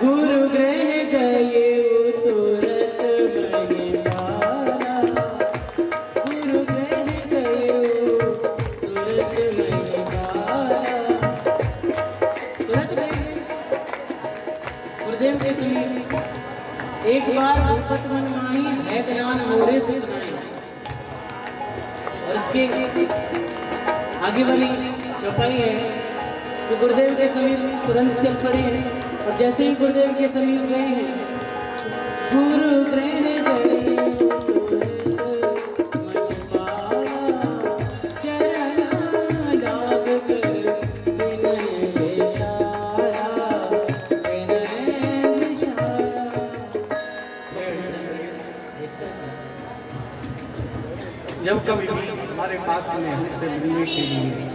गुरु ग्रह गए तुरत महिमाला, गुरु ग्रह गए तुरत महिमाला। तुरत गए गुरुदेव के समीप एक बार भूपत मन माही है ज्ञान मोरे से सुनाई। और इसके आगे वाली चौपाई है तो गुरुदेव के समीप तुरंत चल पड़े हैं। और जैसे ही गुरुदेव के समीप गए हैं, गुरु ग्रह गए चरण लाग कर विनय विशाला, विनय विशाला। जब कभी हमारे पास में हमसे मिलने के लिए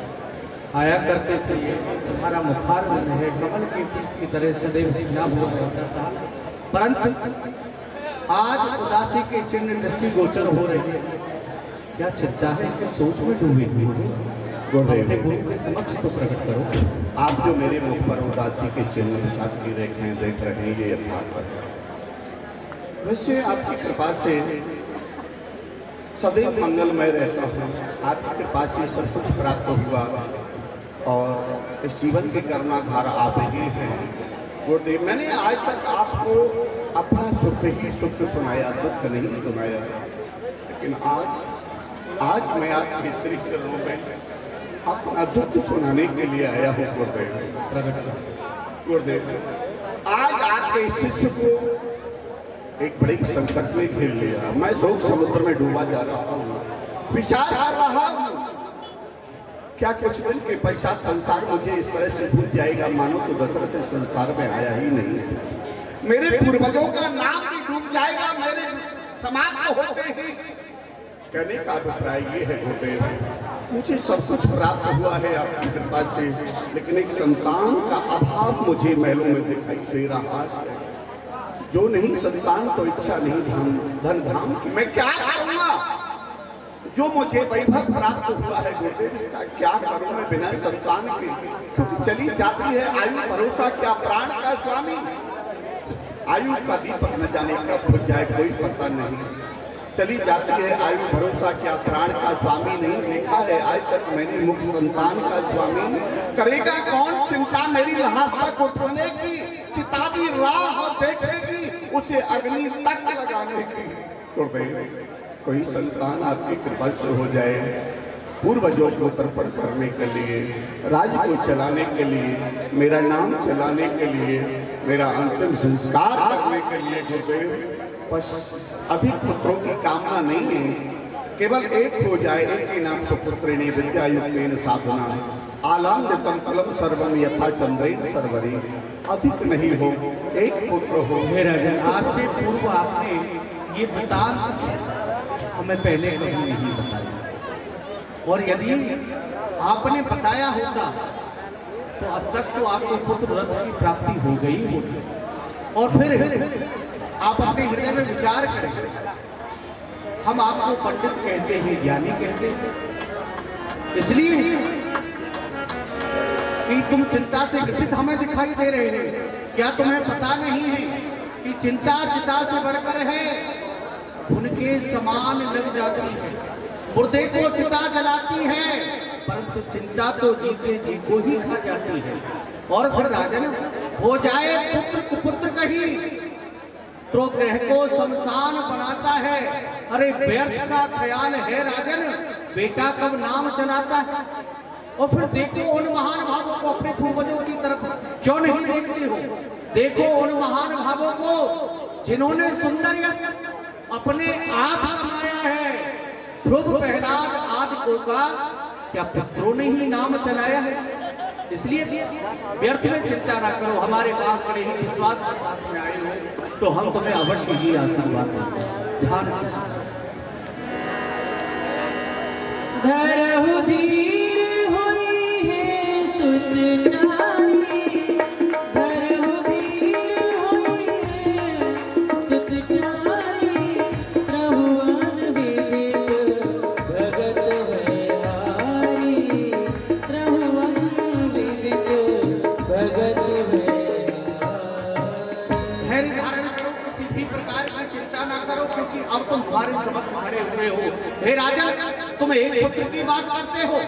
आया करते थे, हमारा मुखार है कमल के पुष्प की तरह सदैव खिला हुआ रहता था। परंतु आज उदासी के चिन्ह दृष्टिगोचर हो रहे हैं। क्या चिंता है कि सोच में डूबे हुए हो? अपने गुरु के समक्ष तो प्रकट करो। आप जो मेरे मुख पर उदासी के चिन्ह के साथ की रेखाएं देख रहे हैं, ये यथार्थ है। वैसे आपकी कृपा से सदैव मंगलमय रहता हूँ। आपकी कृपा से सब कुछ प्राप्त हुआ और इस जीवन के कर्माधार आप ही हैं गुरुदेव। मैंने आज तक आपको अपना सुख ही सुख सुनाया, दुख नहीं सुनाया। लेकिन आज मैं आपके श्री चरणों में अपना दुख सुनाने के लिए आया हूँ गुरुदेव। गुरुदेव, आज आपके शिष्य को एक बड़े संकट में घेर लिया। मैं शोक समुद्र में डूबा जा रहा हूँ, विचार कर रहा हूँ क्या कुछ दिन के पश्चात संसार मुझे इस तरह से भूल जाएगा मानो तो दशरथ इस संसार में आया ही नहीं। मेरे पूर्वजों का नाम भी डूब जाएगा मेरे समाप्त होते ही। कहने का अभिप्राय ये है गुरुदेव, मुझे सब कुछ प्राप्त हुआ है आपकी कृपा से, लेकिन एक संतान का अभाव मुझे महलों में दिखाई दे रहा है। जो नहीं संतान तो इच्छा नहीं धन धाम की। मैं क्या करूंगा? जो मुझे वैभव प्राप्त हुआ है गुरुदेव, इसका क्या करूं मैं बिना संतान के? क्योंकि चली जाती है आयु, भरोसा क्या प्राण का स्वामी। आयु का दीपक न जाने कब बुझ जाए कोई पता नहीं। चली जाती है आयु, भरोसा क्या प्राण का स्वामी। नहीं देखा है आज तक मैंने मुख संतान का स्वामी। करेगा कौन चिंता मेरी लाश तक उठने की? चिता भी राह देखेगी उसे अग्नि तक लगाने की। गुरुदेव, कोई संतान आपकी कृपा से हो जाए, पूर्वजों को तर्पण करने के लिए, राज्य को चलाने के लिए, मेरा नाम चलाने के लिए, मेरा अंतिम संस्कार करने के लिए गुरुदेव। बस अधिक पुत्रों की कामना नहीं है, केवल एक हो जाए। एक के नाम सुपुत्रिणी विद्यायुक्तेन साधना आलाम्यतम फलम सर्वम यथा चंद्रेन सर्वरी। अधिक नहीं हो, एक पुत्र हो। आज से पूर्व आपने ये बता हमें पहले कभी नहीं बताया, और यदि आपने बताया होता तो अब तक तो आपको पुत्र रत्न की प्राप्ति हो गई होती। और फिर आप अपने हृदय में विचार करें, हम आपको पंडित कहते हैं, ज्ञानी कहते हैं, इसलिए कि तुम चिंता से ग्रसित हमें दिखाई दे रहे हैं। क्या तुम्हें पता नहीं है कि चिंता चिता से बढ़कर है, उनके समान लग जाती है। मुर्दे को चिता जलाती है, परंतु चिंता तो जीते जी को ही खा जाती है। और फिर राजन, हो जाए पुत्र कुपुत्र कहीं तो ग्रह को शमशान बनाता है। अरे व्यर्थ का ख्याल है राजन, बेटा कब नाम चलाता है। और फिर देखो उन महान भावों को, अपने पूर्वजों की तरफ क्यों नहीं देखते हो? देखो उन महान भावों को जिन्होंने सुंदर यश अपने आप कमाया है। ध्रुव, प्रहलाद आदि को का क्या पुत्रों ने ही नाम चलाया है? इसलिए व्यर्थ में चिंता ना करो। हमारे पास बड़े ही विश्वास के साथ में आए हो तो हम तुम्हें अवश्य ही आशीर्वाद देंगे। ध्यान से धरहु धीर होई है सुत नारी, धरहु धीर होई है सुत चारी। प्रभुवन विदित भगत भयहारी, प्रभुवन विदित भगत भयहारी। धैर्य धारण करो, किसी भी प्रकार की चिंता ना करो, क्योंकि अब तुम हमारे समक्ष खड़े हुए हो। हे राजन, तुम एक पुत्र की बात करते हो,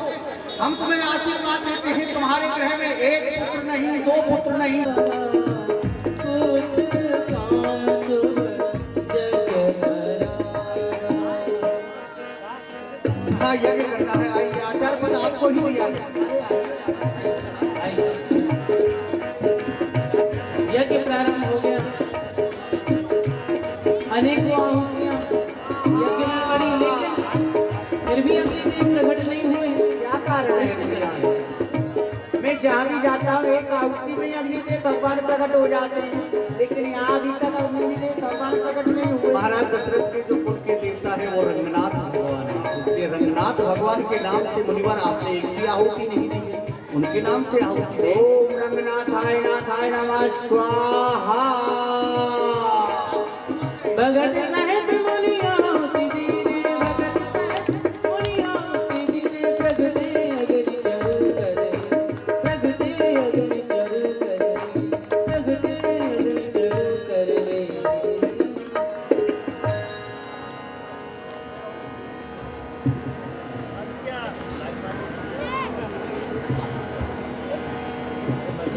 हम तुम्हें आशीर्वाद देते हैं, तुम्हारे गृह में एक पुत्र नहीं, दो पुत्र नहीं। हाँ, यज्ञ करना है। आइए, आचार पद आपको ही दिया है। यज्ञ प्रारंभ हो गया, अनेकों आहुतियां यज्ञ में पड़ी, लेकिन फिर भी अगले दिन प्रकट नहीं हुए। क्या कारण है? मैं जहाँ भी जाता हूँ एक आहुति में अग्निदेव भगवान प्रकट हो जाते हैं, लेकिन यहाँ अभी तक अग्निदेव भगवान प्रकट नहीं हुए। महाराज दशरथ के जो कुल के देवता है वो रंगनाथ भगवान है, इसलिए रंगनाथ भगवान के नाम से मुनिवर आपने एक भी आहुति नहीं दी है, उनके नाम से आहुति दे। ओम रंगनाथाय नाथाय नमः स्वाहा। भगत सहित मुनि आहुति दीने, भगत सहित मुनि आहुति दीने, प्रगटे अग्नि चरु करे, प्रगटे अग्नि चरु करे, प्रगटे अग्नि चरु करे।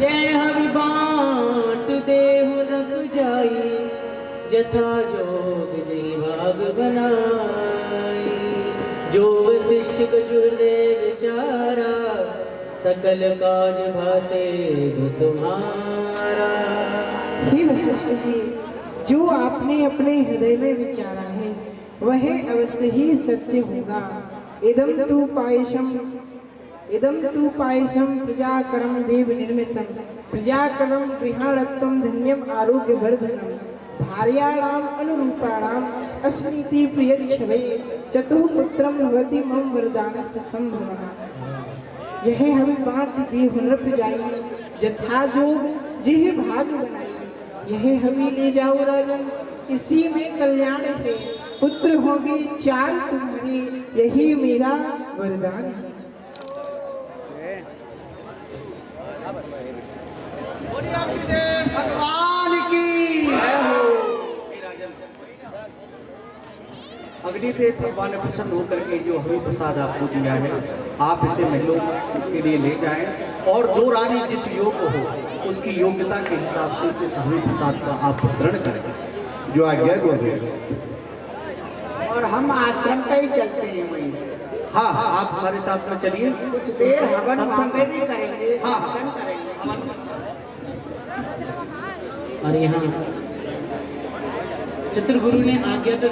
जय हरि बाँट देहु रख जाई, जथा जोग जही भाग बनाई। जो वशिष्ठ कछुर दे विचारा, सकल काज भासे दो तुम्हारा। हे वशिष्ठ जी, जो आपने अपने हृदय में विचारा है वह अवश्य ही सत्य होगा। इदम तु पायसम प्रजाकरम देव निर्मितम, प्रजाकरम गृहाणत्वम धन्यम आरोग्य वर्धनम, भार्याणाम अनुरूपाणाम अस्मीति प्रियच्छवे, चतुपुत्रम भवति मम वरदानस्य संभवः। यह हम बाँट देहु नृप जाई, जथा जोग जिह भाग बनाई। यह हमें ले जाओ राजन, इसी में कल्याण है। पुत्र होंगे 4 तुम्हारे, यही मेरा वरदान है। बोलिए अग्निदेव भगवान की जय हो। हे राजन, अग्निदेव भगवान ने प्रसन्न होकर के जो हरि प्रसाद आपको दिया है, आप इसे महलों के लिए ले जाएं, और जो रानी जिस योग्य हो उसकी योग्यता के हिसाब से इस हरि प्रसाद का आप ग्रहण करें। जो आज्ञा को है। और हम आश्रम पे ही चलते हैं वहीं। हाँ हाँ, आप हमारे साथ में चलिए, कुछ देर हवन वहाँ सत्संग पे भी करेंगे, हाँ। सत्संग करेंगे। और यहाँ चतुर्गुरु ने आज्ञा तो